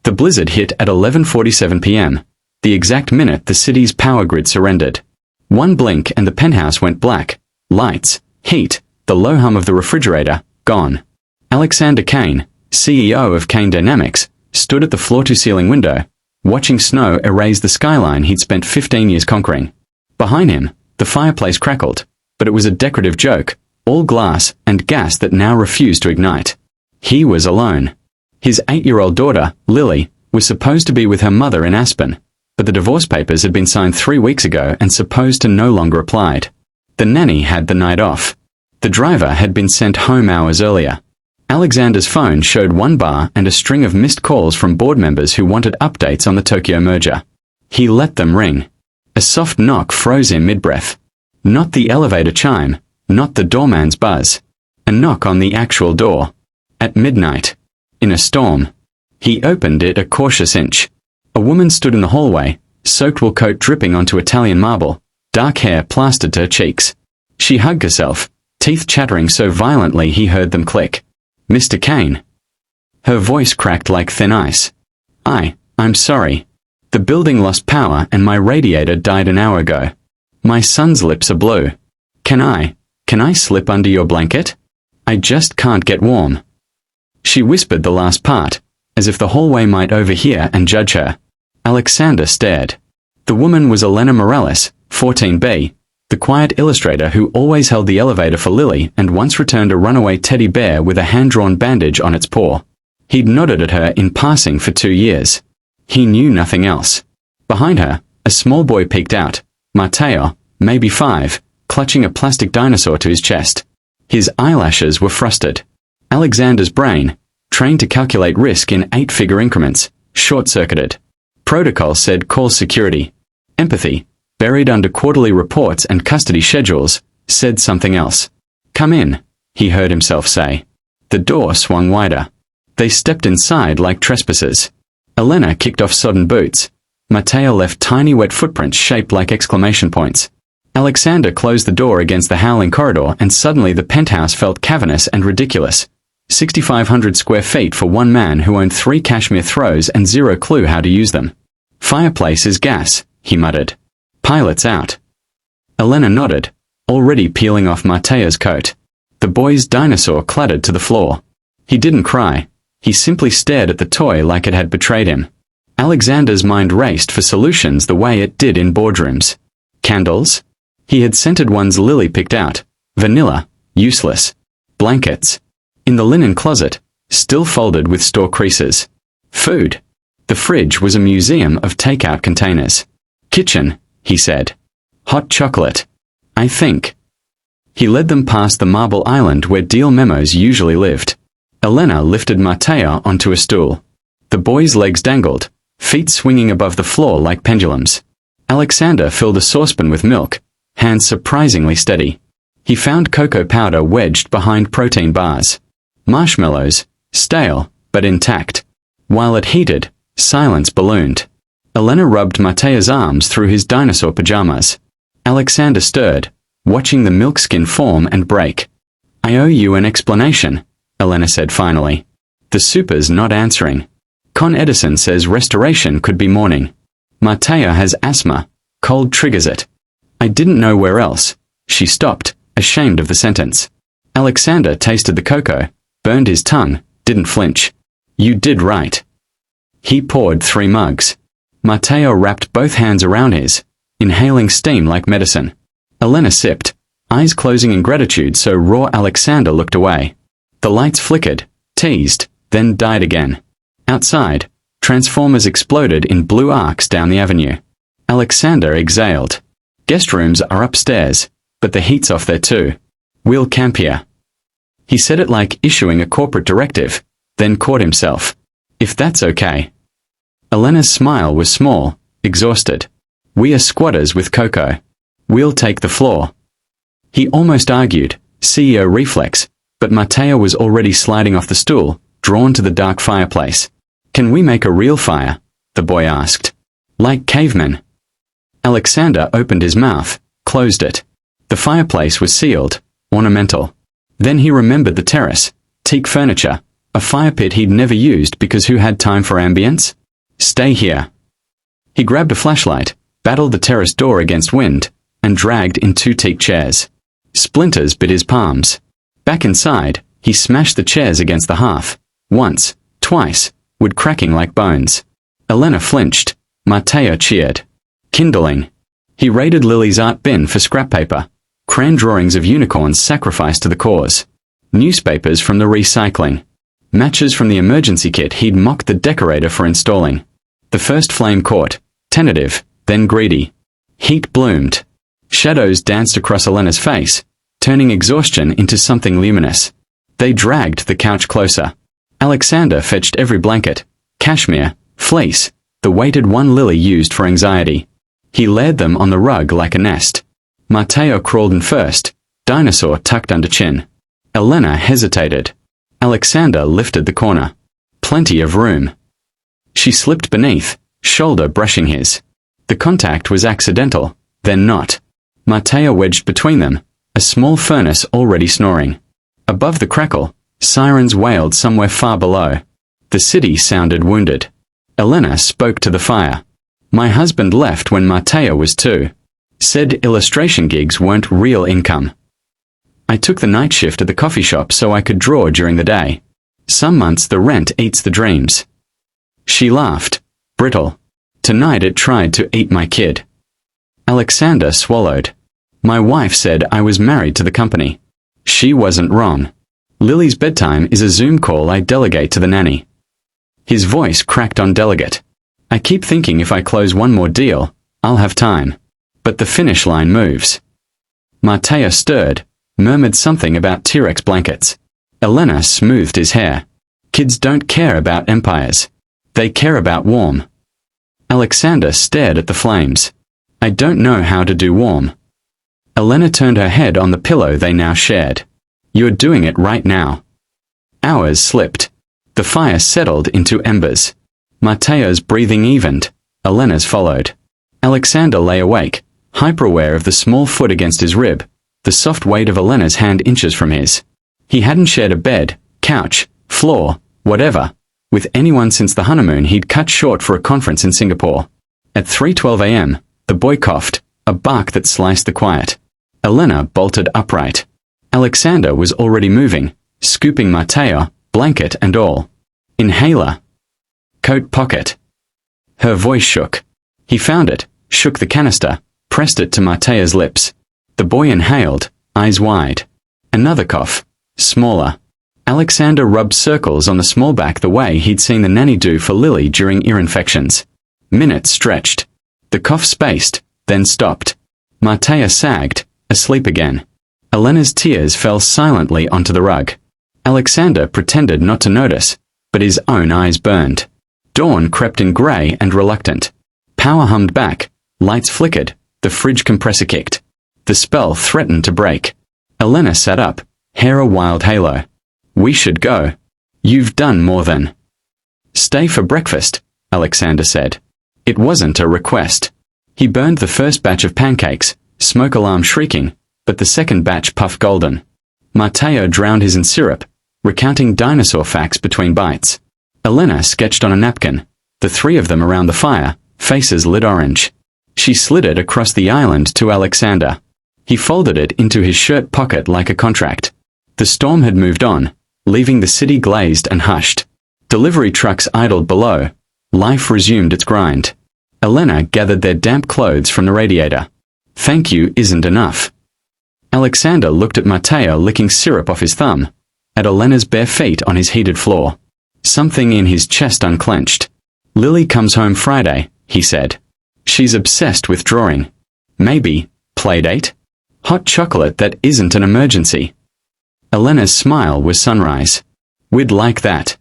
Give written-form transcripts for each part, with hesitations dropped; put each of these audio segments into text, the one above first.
The blizzard hit at 11:47 p.m., the exact minute the city's power grid surrendered. One blink and the penthouse went black. Lights, heat, the low hum of the refrigerator, gone. Alexander Kane, CEO of Kane Dynamics, stood at the floor-to-ceiling window, watching snow erase the skyline he'd spent 15 years conquering. Behind him, the fireplace crackled, but it was a decorative joke, all glass and gas that now refused to ignite. He was alone. His 8-year-old daughter, Lily, was supposed to be with her mother in Aspen, but the divorce papers had been signed 3 weeks ago and supposed to no longer applied. The nanny had the night off. The driver had been sent home hours earlier. Alexander's phone showed one bar and a string of missed calls from board members who wanted updates on the Tokyo merger. He let them ring. A soft knock froze him mid-breath. Not the elevator chime, not the doorman's buzz. A knock on the actual door. At midnight. In a storm. He opened it a cautious inch. A woman stood in the hallway, soaked wool coat dripping onto Italian marble, dark hair plastered to her cheeks. She hugged herself, teeth chattering so violently he heard them click. "Mr. Kane." Her voice cracked like thin ice. I'm sorry. The building lost power and my radiator died an hour ago. My son's lips are blue. Can I slip under your blanket? I just can't get warm." She whispered the last part, as if the hallway might overhear and judge her. Alexander stared. The woman was Elena Morales, 14B, the quiet illustrator who always held the elevator for Lily and once returned a runaway teddy bear with a hand-drawn bandage on its paw. He'd nodded at her in passing for 2 years. He knew nothing else. Behind her, a small boy peeked out, Matteo, maybe 5, clutching a plastic dinosaur to his chest. His eyelashes were frosted. Alexander's brain, trained to calculate risk in 8-figure increments, short-circuited. Protocol said call security. Empathy, buried under quarterly reports and custody schedules, said something else. "Come in," he heard himself say. The door swung wider. They stepped inside like trespassers. Elena kicked off sodden boots. Matteo left tiny wet footprints shaped like exclamation points. Alexander closed the door against the howling corridor and suddenly the penthouse felt cavernous and ridiculous. 6,500 square feet for one man who owned 3 cashmere throws and zero clue how to use them. "Fireplace is gas," he muttered. "Pilot's out." Elena nodded, already peeling off Matteo's coat. The boy's dinosaur clattered to the floor. He didn't cry. He simply stared at the toy like it had betrayed him. Alexander's mind raced for solutions the way it did in boardrooms. Candles? He had scented ones Lily picked out. Vanilla. Useless. Blankets. In the linen closet, still folded with store creases. Food. The fridge was a museum of takeout containers. "Kitchen," he said. "Hot chocolate. I think." He led them past the marble island where deal memos usually lived. Elena lifted Matteo onto a stool. The boy's legs dangled, feet swinging above the floor like pendulums. Alexander filled a saucepan with milk, hands surprisingly steady. He found cocoa powder wedged behind protein bars. Marshmallows, stale, but intact. While it heated, silence ballooned. Elena rubbed Matteo's arms through his dinosaur pajamas. Alexander stirred, watching the milk skin form and break. "I owe you an explanation," Elena said finally. "The super's not answering. Con Edison says restoration could be morning. Matteo has asthma. Cold triggers it. I didn't know where else." She stopped, ashamed of the sentence. Alexander tasted the cocoa, burned his tongue, didn't flinch. "You did right." He poured 3 mugs. Matteo wrapped both hands around his, inhaling steam like medicine. Elena sipped, eyes closing in gratitude so raw Alexander looked away. The lights flickered, teased, then died again. Outside, transformers exploded in blue arcs down the avenue. Alexander exhaled. "Guest rooms are upstairs, but the heat's off there too. We'll camp here." He said it like issuing a corporate directive, then caught himself. "If that's okay." Elena's smile was small, exhausted. "We are squatters with cocoa. We'll take the floor." He almost argued, CEO reflex, but Matteo was already sliding off the stool, drawn to the dark fireplace. "Can we make a real fire?" the boy asked. "Like cavemen." Alexander opened his mouth, closed it. The fireplace was sealed, ornamental. Then he remembered the terrace, teak furniture, A fire pit he'd never used because who had time for ambience? Stay here. He grabbed a flashlight, battled the terrace door against wind, and dragged in 2 teak chairs. Splinters bit his palms. Back inside, he smashed the chairs against the hearth. Once, twice, wood cracking like bones. Elena flinched. Matteo cheered. Kindling. He raided Lily's art bin for scrap paper. Crayon drawings of unicorns sacrificed to the cause. Newspapers from the recycling. Matches from the emergency kit he'd mocked the decorator for installing. The first flame caught. Tentative, then greedy. Heat bloomed. Shadows danced across Elena's face, turning exhaustion into something luminous. They dragged the couch closer. Alexander fetched every blanket, cashmere, fleece, the weighted one Lily used for anxiety. He laid them on the rug like a nest. Matteo crawled in first, dinosaur tucked under chin. Elena hesitated. Alexander lifted the corner. Plenty of room. She slipped beneath, shoulder brushing his. The contact was accidental, then not. Matteo wedged between them, a small furnace already snoring. Above the crackle, sirens wailed somewhere far below. The city sounded wounded. Elena spoke to the fire. My husband left when Matteo was 2. Said illustration gigs weren't real income. I took the night shift at the coffee shop so I could draw during the day. Some months the rent eats the dreams. She laughed. Brittle. Tonight it tried to eat my kid. Alexander swallowed. My wife said I was married to the company. She wasn't wrong. Lily's bedtime is a Zoom call I delegate to the nanny. His voice cracked on delegate. I keep thinking if I close one more deal, I'll have time. But the finish line moves. Matteo stirred, murmured something about T-Rex blankets. Elena smoothed his hair. Kids don't care about empires. They care about warm. Alexander stared at the flames. I don't know how to do warm. Elena turned her head on the pillow they now shared. You're doing it right now. Hours slipped. The fire settled into embers. Matteo's breathing evened. Elena's followed. Alexander lay awake, hyper-aware of the small foot against his rib, the soft weight of Elena's hand inches from his. He hadn't shared a bed, couch, floor, whatever, with anyone since the honeymoon he'd cut short for a conference in Singapore. At 3:12 a.m., the boy coughed, a bark that sliced the quiet. Elena bolted upright. Alexander was already moving, scooping Matteo, blanket and all. Inhaler. Coat pocket. Her voice shook. He found it, shook the canister, pressed it to Matteo's lips. The boy inhaled, eyes wide. Another cough. Smaller. Alexander rubbed circles on the small back the way he'd seen the nanny do for Lily during ear infections. Minutes stretched. The cough spaced, then stopped. Matteo sagged, asleep again. Elena's tears fell silently onto the rug. Alexander pretended not to notice, but his own eyes burned. Dawn crept in grey and reluctant. Power hummed back, lights flickered, the fridge compressor kicked. The spell threatened to break. Elena sat up, hair a wild halo. We should go. You've done more than. Stay for breakfast, Alexander said. It wasn't a request. He burned the first batch of pancakes, smoke alarm shrieking, but the second batch puffed golden. Matteo drowned his in syrup, recounting dinosaur facts between bites. Elena sketched on a napkin, the 3 of them around the fire, faces lit orange. She slid it across the island to Alexander. He folded it into his shirt pocket like a contract. The storm had moved on, leaving the city glazed and hushed. Delivery trucks idled below. Life resumed its grind. Elena gathered their damp clothes from the radiator. Thank you isn't enough. Alexander looked at Matteo licking syrup off his thumb, at Elena's bare feet on his heated floor. Something in his chest unclenched. Lily comes home Friday, he said. She's obsessed with drawing. Maybe, playdate? Hot chocolate that isn't an emergency. Elena's smile was sunrise. We'd like that.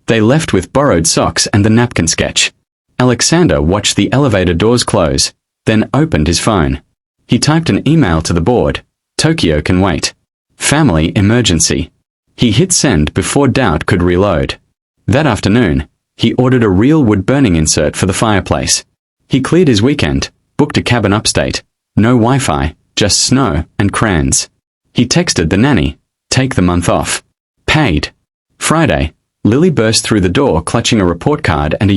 They left with borrowed socks and the napkin sketch. Alexander watched the elevator doors close, then opened his phone. He typed an email to the board. Tokyo can wait. Family emergency. He hit send before doubt could reload. That afternoon, he ordered a real wood-burning insert for the fireplace. He cleared his weekend, booked a cabin upstate. No Wi-Fi, just snow and crayons. He texted the nanny, take the month off. Paid. Friday, Lily burst through the door clutching a report card and a